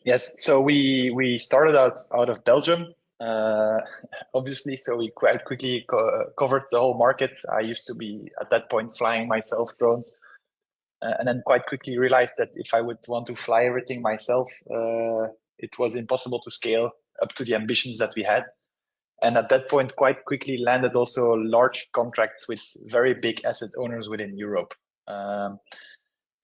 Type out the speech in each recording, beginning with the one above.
Yes, so we started out of Belgium, obviously. So we quite quickly covered the whole market. I used to be at that point flying myself drones, and then quite quickly realized that if I would want to fly everything myself, it was impossible to scale up to the ambitions that we had. And at that point, quite quickly landed also large contracts with very big asset owners within Europe.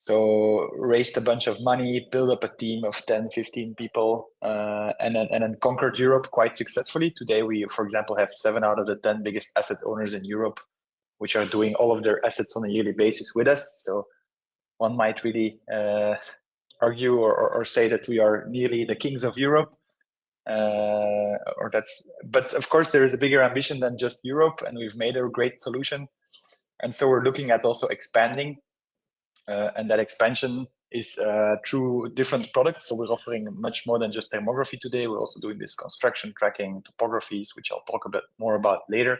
So raised a bunch of money, built up a team of 10, 15 people, and then conquered Europe quite successfully. Today, we, for example, have 7 out of the 10 biggest asset owners in Europe, which are doing all of their assets on a yearly basis with us. So one might really argue or say that we are nearly the kings of Europe. But of course, there is a bigger ambition than just Europe, and we've made a great solution. And so we're looking at also expanding. And that expansion is through different products. So we're offering much more than just thermography today. We're also doing this construction tracking, topographies, which I'll talk a bit more about later.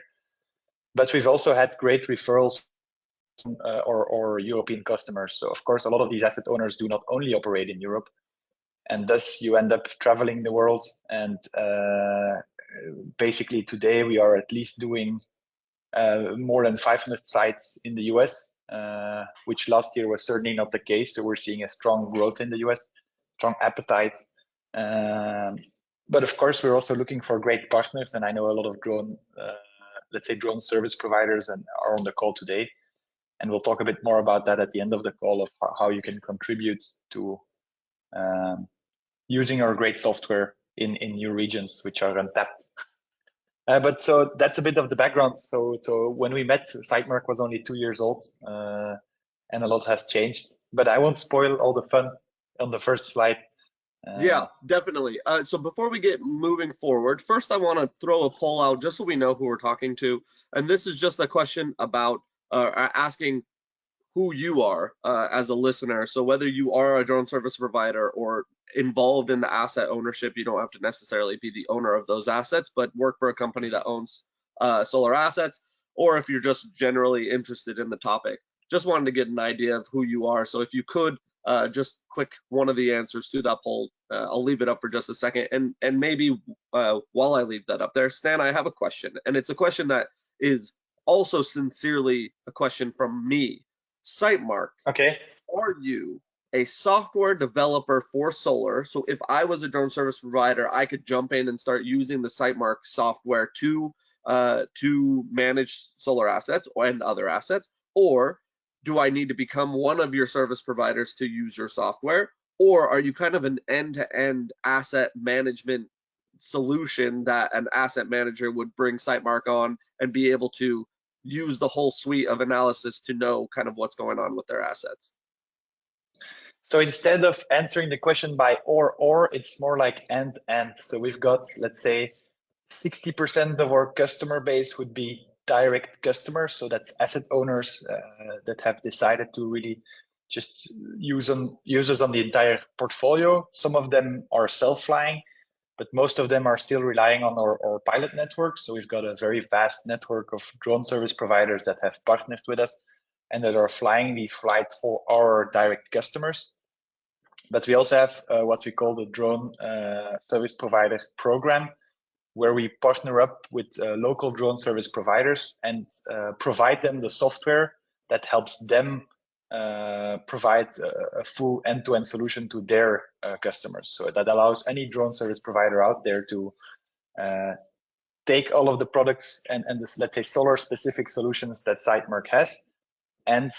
But we've also had great referrals from or European customers. So of course, a lot of these asset owners do not only operate in Europe, and thus you end up traveling the world. And basically today we are at least doing more than 500 sites in the US. Which last year was certainly not the case. So we're seeing a strong growth in the US, strong appetite. But of course, we're also looking for great partners. And I know a lot of drone, let's say drone service providers and are on the call today. And we'll talk a bit more about that at the end of the call of how you can contribute to using our great software in new regions, which are untapped. But so that's a bit of the background. So when we met, Sitemark was only 2 years old, and a lot has changed. But I won't spoil all the fun on the first slide. Yeah, definitely. So before we get moving forward, first I want to throw a poll out just so we know who we're talking to. And this is just a question about asking who you are as a listener. So whether you are a drone service provider or involved in the asset ownership, you don't have to necessarily be the owner of those assets, but work for a company that owns solar assets, or if you're just generally interested in the topic. Just wanted to get an idea of who you are. So if you could just click one of the answers through that poll. I'll leave it up for just a second. And maybe while I leave that up there, Stan, I have a question. And it's a question that is also sincerely a question from me. Sitemark, okay. Are you a software developer for solar? So if I was a drone service provider, I could jump in and start using the Sitemark software to manage solar assets and other assets, or do I need to become one of your service providers to use your software? Or are you kind of an end-to-end asset management solution that an asset manager would bring Sitemark on and be able to use the whole suite of analysis to know kind of what's going on with their assets? So instead of answering the question by or, it's more like and. So we've got, let's say, 60% of our customer base would be direct customers. So that's asset owners that have decided to really just use us on the entire portfolio. Some of them are self-flying, but most of them are still relying on our pilot network. So we've got a very vast network of drone service providers that have partnered with us and that are flying these flights for our direct customers. But we also have what we call the drone service provider program, where we partner up with local drone service providers and provide them the software that helps them provide a full end-to-end solution to their customers. So that allows any drone service provider out there to take all of the products and this, let's say, solar specific solutions that Sitemark has and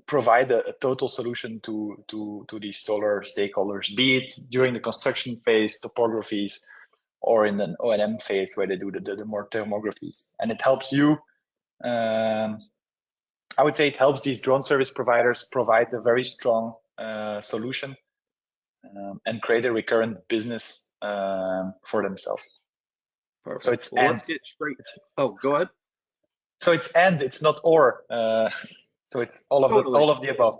provide a total solution to these solar stakeholders, be it during the construction phase, topographies, or in the O&M phase where they do the more thermographies. And it helps you, I would say it helps these drone service providers provide a very strong solution and create a recurrent business for themselves. Perfect. So it's let's get straight. Oh, go ahead. So it's and, it's not or. So it's all of the above.